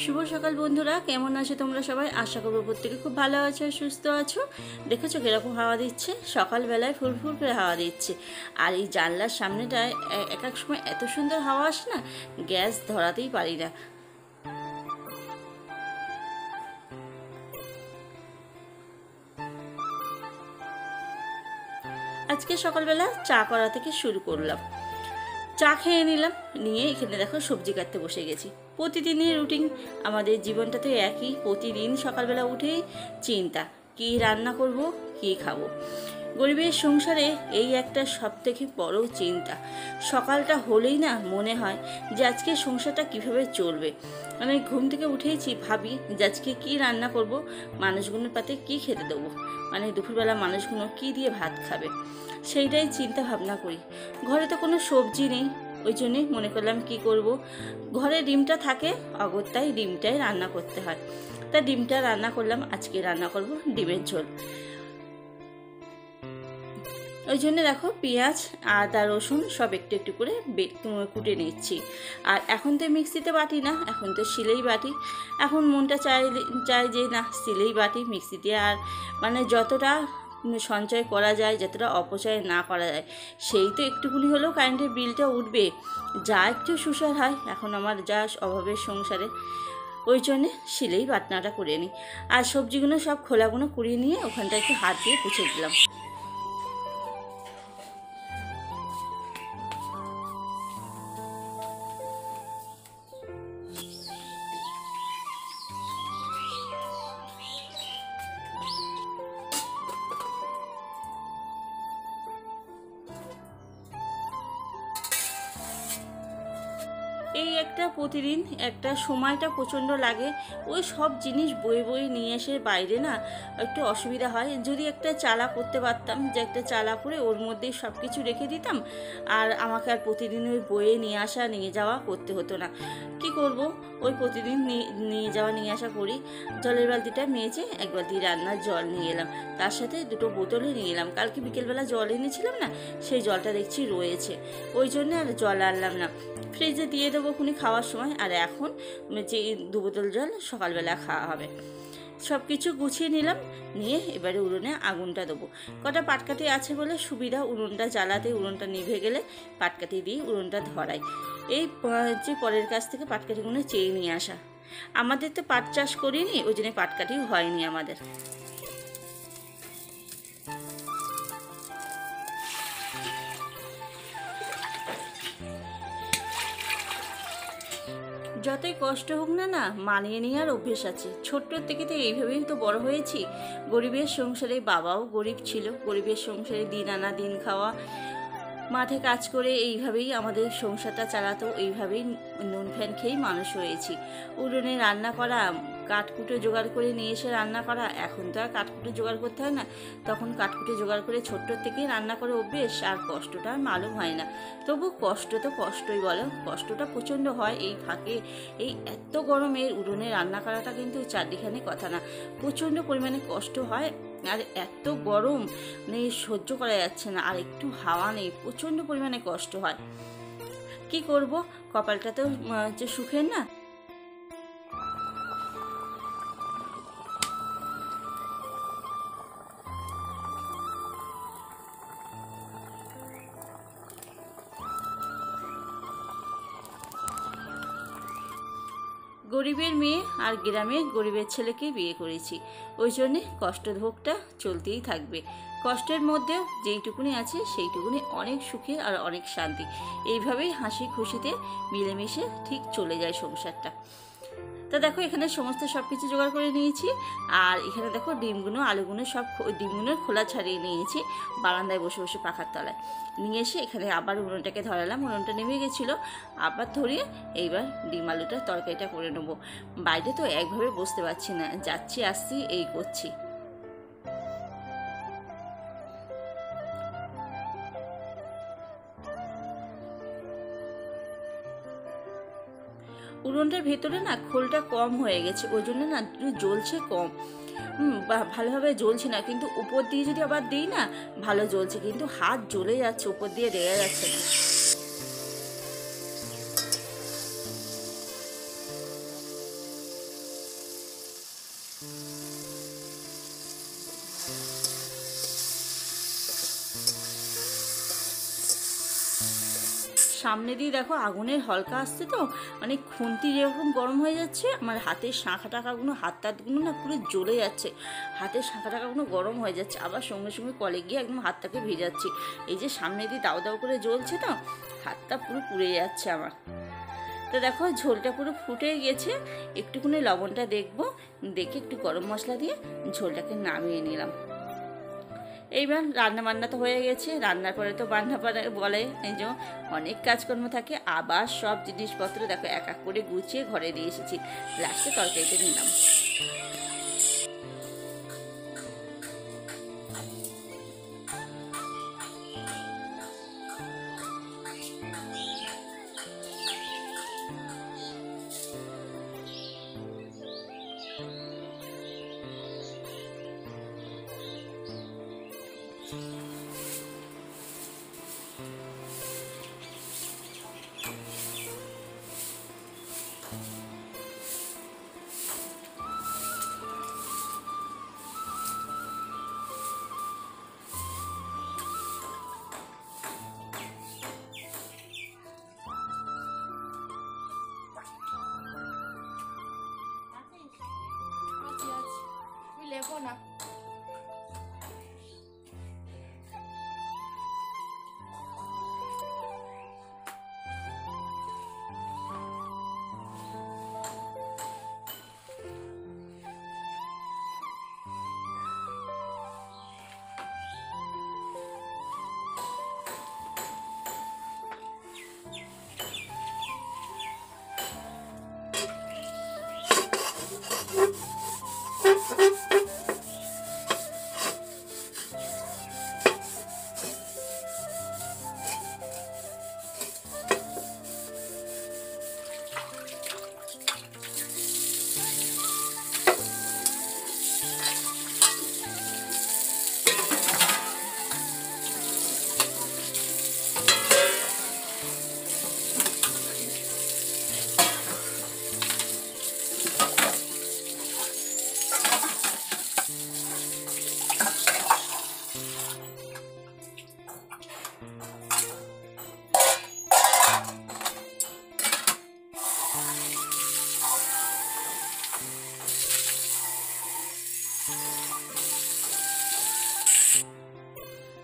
শুভ সকাল বন্ধুরা, কেমন আছো তোমরা সবাই? আশা করবো প্রত্যেকে খুব ভালো আছো, সুস্থ আছো। দেখেছো কিরকম হাওয়া দিচ্ছে, সকালবেলায় ফুরফুর করে হাওয়া দিচ্ছে। আর এই জানলার সামনেটায় এক এক সময় এত সুন্দর হাওয়া আসে না, গ্যাস ধরাতেই পারি না। আজকে সকালবেলা চা করা থেকে শুরু করলাম। চা খেয়ে নিলাম, নিয়ে এখানে দেখো সবজি কাটতে বসে গেছি। প্রতিদিনের রুটিন, আমাদের জীবনটাতে একই। প্রতিদিন সকালবেলা উঠেই চিন্তা, কী রান্না করব, কী খাবো। গরিবের সংসারে এই একটা সবথেকে বড় চিন্তা। সকালটা হলেই না মনে হয় যে আজকে সংসারটা কিভাবে চলবে। মানে ঘুম থেকে উঠেইছি, ভাবি যে আজকে কী রান্না করব, মানুষগুলোর পাতে কী খেতে দেবো, মানে দুপুরবেলা মানুষগুলো কী দিয়ে ভাত খাবে, সেইটাই চিন্তা ভাবনা করি। ঘরে তো কোনো সবজি নেই, ওই জন্যই মনে করলাম কি করব। ঘরে ডিমটা থাকে, অগত্যাই ডিমটাই রান্না করতে হয়। তা ডিমটা রান্না করলাম। আজকে রান্না করব ডিমের ঝোল। ওই জন্য দেখো পেঁয়াজ, আদা, রসুন সব একটু একটু করে কুটে নিচ্ছি। আর এখন তো মিক্সিতে বাটি না, এখন তো শিলেই বাটি। এখন মনটা চায় যে না, শিলেই বাটি, মিক্সিতে আর মানে যতটা সঞ্চয় করা যায়, যতটা অপচয় না করা যায়, সেই তো একটুকুনি হলেও কারেন্টের বিলটা উঠবে, যা একটু সুসার হয় এখন আমার যা অভাবের সংসারে। ওই জন্যে শিলেই বাটনাটা করে নিই। আর সবজিগুলো সব খোলাগুলো কুড়িয়ে নিয়ে ওখানটা একটু হাত দিয়ে পুছে দিলাম। এই একটা প্রতিদিন একটা সময়টা প্রচণ্ড লাগে। ওই সব জিনিস বয়ে বয়ে নিয়ে এসে বাইরে না একটু অসুবিধা হয়। যদি একটা চালা করতে পারতাম, যে একটা চালা করে ওর মধ্যেই সব কিছু রেখে দিতাম, আর আমাকে আর প্রতিদিন ওই বয়ে নিয়ে আসা নিয়ে যাওয়া করতে হতো না। কি করব, ওই প্রতিদিন নিয়ে যাওয়া নিয়ে আসা করি। জলের বালতিটা মেজে এক বালতি রান্নার জল নিয়ে এলাম, তার সাথে দুটো বোতলে নিয়ে এলাম। কালকে বিকেলবেলা জল এনেছিলাম না, সেই জলটা দেখছি রয়েছে, ওই জন্য আর জল আনলাম না। ফ্রিজে দিয়ে দেবো খুনি খাওয়ার সময়। আর এখন যে 2 বোতল জল সকালবেলা খাওয়া হবে। সব কিছু গুছিয়ে নিলাম, নিয়ে এবারে উনুনে আগুনটা দেবো। কটা পাটকাঠি আছে বলে সুবিধা, উনুনটা জ্বালাতে, উনুনটা নিভে গেলে পাটকাঠি দিয়ে উনুনটা ধরাই। এই যে পরের কাছ থেকে পাটকাঠিগুলো চেয়ে নিয়ে আসা। আমাদের তো পাট চাষ করিনি, ওই জন্য পাটকাঠিও হয়নি আমাদের। যতই কষ্ট হোক না, না মানিয়ে নেওয়ার অভ্যেস আছে। ছোট্টর থেকে তো এইভাবেই তো বড় হয়েছি। গরিবের সংসারে, বাবাও গরিব ছিল, গরিবের সংসারে দিন আনা দিন খাওয়া, মাঠে কাজ করে এইভাবেই আমাদের সংসারটা চালাতো। এইভাবেই নুন ফ্যান খেয়েই মানুষ হয়েছি। উনুনে রান্না করা, কাঠকুটো জোগাড় করে নিয়ে এসে রান্না করা। এখন তো আর কাঠকুটো জোগাড় করতে হয় না, তখন কাঠকুটো জোগাড় করে ছোট্টর থেকেই রান্না করে অভ্যেস। আর কষ্টটা আর মালুম হয় না। তবু কষ্ট তো কষ্টই বলো, কষ্টটা প্রচণ্ড হয়। এই ফাঁকে এই এত গরমের উনুনে রান্না করাটা কিন্তু চারদিখানে কথা না, প্রচণ্ড পরিমাণে কষ্ট হয়। আর এত গরম মানে সহ্য করা যাচ্ছে না, আর একটু হাওয়া নেই, প্রচণ্ড পরিমাণে কষ্ট হয়। কি করব, কপালটা তো যে সুখের না। গরিবের মেয়ে আর গ্রামে গরিবের ছেলেকে বিয়ে করেছি, ওই জন্যে কষ্টভোগটা চলতেই থাকবে। কষ্টের মধ্যেও যেইটুকুনি আছে সেইটুকুনি অনেক সুখের আর অনেক শান্তি। এইভাবেই হাসি খুশিতে মিলেমিশে ঠিক চলে যায় সংসারটা। তা দেখো এখানে সমস্ত সব কিছু জোগাড় করে নিয়েছি। আর এখানে দেখো ডিমগুলো, আলুগুলো সব ডিমগুলোর খোলা ছাড়িয়ে নিয়েছি বারান্দায় বসে বসে পাখার তলায়। নিয়ে এসে এখানে আবার উনুনটাকে ধরালাম, উনুনটা নেমে গেছিলো, আবার ধরিয়ে এইবার ডিম আলুটার তরকারিটা করে নেবো। বাইরে তো একভাবে বসতে পারছি না, যাচ্ছি আসছি এই করছি। উনুনটার ভেতরে না খোলটা কম হয়ে গেছে, ওই জন্য না একটু জ্বলছে কম। ভালোভাবে জ্বলছে না, কিন্তু উপর দিয়ে যদি আবার দিই না ভালো জ্বলছে, কিন্তু হাত জ্বলে যাচ্ছে, উপর দিয়ে দেওয়া যাচ্ছে না। সামনে দিয়ে দেখো আগুনের হলকা আসছে তো, মানে খুন্তি যেরকম গরম হয়ে যাচ্ছে, আমার হাতের শাঁখা টাকাগুলো হাত টাতগুলো না পুরো জ্বলে যাচ্ছে, হাতের শাঁখা টাকাগুলো গরম হয়ে যাচ্ছে, আবার সঙ্গে সঙ্গে কলে গিয়ে একদম হাতটাকে ভেজাচ্ছি। এই যে সামনে দিয়ে দাও দাও করে জ্বলছে তো, হাতটা পুরো পুড়ে যাচ্ছে আমার। তো দেখো ঝোলটা পুরো ফুটে গেছে, একটুখানি লবণটা দেখবো, দেখে একটু গরম মশলা দিয়ে ঝোলটাকে নামিয়ে নিলাম। এইবার রান্না বান্না তো হয়ে গেছে, রান্নার পরে তো বান্না বলে এই যে অনেক কাজকর্ম থাকে, আবার সব জিনিসপত্র দেখো এক এক করে গুছিয়ে ঘরে দিয়ে এসেছি, লাস্টে তরকারিতে নিলাম। লেবো না।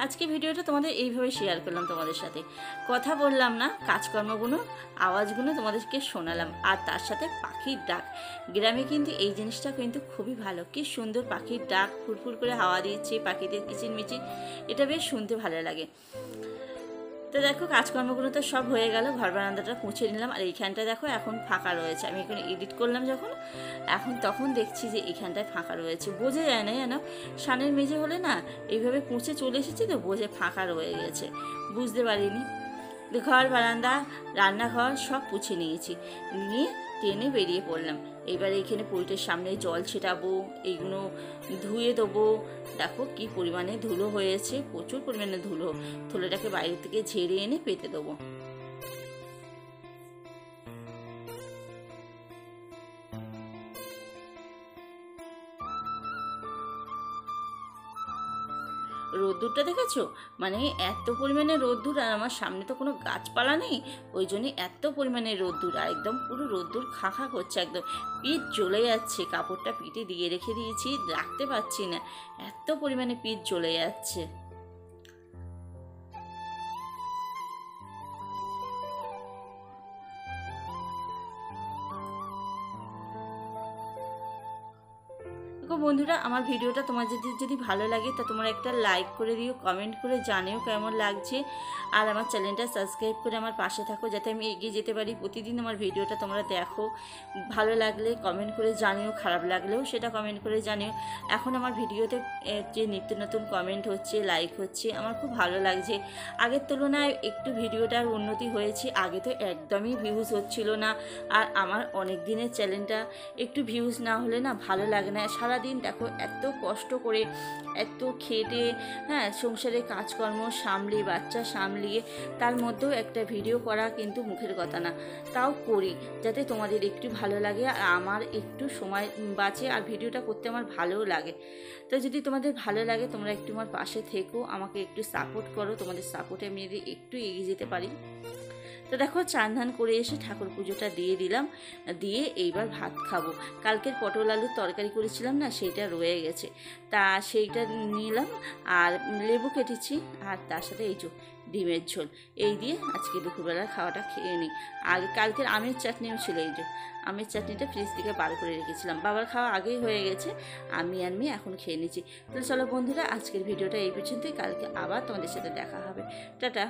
আজকে ভিডিওটা তোমাদের এইভাবে শেয়ার করলাম, তোমাদের সাথে কথা বললাম না, কাজকর্মগুলো আওয়াজগুলো তোমাদেরকে শোনালাম, আর তার সাথে পাখির ডাক। গ্রামে কিন্তু এই জিনিসটা কিন্তু খুবই ভালো, কি সুন্দর পাখির ডাক, ফুরফুর করে হাওয়া দিচ্ছে, পাখিদের কিচিরমিচির, এটা বেশ শুনতে ভালো লাগে। তো দেখো কাজকর্মগুলো তো সব হয়ে গেল, ঘর বারান্দাটা মুছে নিলাম, আর এইখানটা দেখো এখন ফাঁকা রয়েছে। আমি এখানে এডিট করলাম যখন, এখন তখন দেখছি যে এইখানটায় ফাঁকা রয়েছে, বোঝা যায় না জানো, সানের মেঝে হলে না এইভাবে মুছে চলে এসেছি তো বোঝে ফাঁকা রয়ে গেছে, বুঝতে পারিনি। ঘর বারান্দা রান্নাঘর সব পুছে নিয়েছি, নিয়ে টেনে বেরিয়ে পড়লাম। এবার এইখানে পুরীটের সামনে জল ছেটাবো, এইগুলো ধুয়ে দেবো। দেখো কি পরিমাণে ধুলো হয়েছে, প্রচুর পরিমাণে ধুলো, থলেটাকে বাইরে থেকে ঝেড়ে এনে পেতে দেবো। রোদ্দুরটা দেখেছো, মানে এত পরিমাণে রোদ্দুর, আর আমার সামনে তো কোনো গাছপালা নেই, ওই জন্যে এত পরিমাণে রোদ্দুর, আর একদম পুরো রোদ্দুর খাঁ করছে, একদম পিঠ জ্বলে যাচ্ছে। কাপড়টা পিঠে দিয়ে রেখে দিয়েছি, রাখতে পারছি না, এত পরিমাণে পিঠ জ্বলে যাচ্ছে। বন্ধুরা, আমার ভিডিওটা তোমাদের যদি ভালো লাগে তা তোমরা একটা লাইক করে দিও, কমেন্ট করে জানিও কেমন লাগছে, আর আমার চ্যানেলটা সাবস্ক্রাইব করে আমার পাশে থাকো, যাতে আমি এগিয়ে যেতে পারি। প্রতিদিন আমার ভিডিওটা তোমরা দেখো, ভালো লাগলে কমেন্ট করে জানিও, খারাপ লাগলেও সেটা কমেন্ট করে জানিও। এখন আমার ভিডিওতে যে নিত্য নতুন কমেন্ট হচ্ছে, লাইক হচ্ছে, আমার খুব ভালো লাগছে। আগের তুলনায় একটু ভিডিওটার উন্নতি হয়েছে, আগে তো একদমই ভিউজ হচ্ছিল না, আর আমার অনেক দিনের চ্যানেলটা একটু ভিউজ না হলে না ভালো লাগে না, সারা সারাদিন দেখো এত কষ্ট করে এত খেটে, হ্যাঁ, সংসারে কাজকর্ম সামলিয়ে বাচ্চা সামলিয়ে তার মধ্যেও একটা ভিডিও করা কিন্তু মুখের কথা না, তাও করি যাতে তোমাদের একটু ভালো লাগে আর আমার একটু সময় বাঁচে আর ভিডিওটা করতে আমার ভালোও লাগে। তো যদি তোমাদের ভালো লাগে তোমরা একটু আমার পাশে থেকো, আমাকে একটু সাপোর্ট করো, তোমাদের সাপোর্টে আমি যদি একটু এগিয়ে যেতে পারি। তো দেখো চান ধান করে এসে ঠাকুর পুজোটা দিয়ে দিলাম, দিয়ে এইবার ভাত খাবো। কালকের পটল আলুর তরকারি করেছিলাম না, সেইটা রয়ে গেছে, তা সেইটা নিলাম আর লেবু কেটেছি আর তার সাথে এই যে ডিমের ঝোল, এই দিয়ে আজকে দুপুরবেলার খাওয়াটা খেয়ে নিই। আর কালকের আমের চাটনিও ছিল, এই যে আমের চাটনিটা ফ্রিজ থেকে বার করে রেখেছিলাম, বাবার খাওয়া আগেই হয়ে গেছে, আমি আর মেয়ে এখন খেয়ে নিচ্ছি। তাহলে চলো বন্ধুরা, আজকের ভিডিওটা এই পর্যন্তই, কালকে আবার তোমাদের সাথে দেখা হবে। টাটা।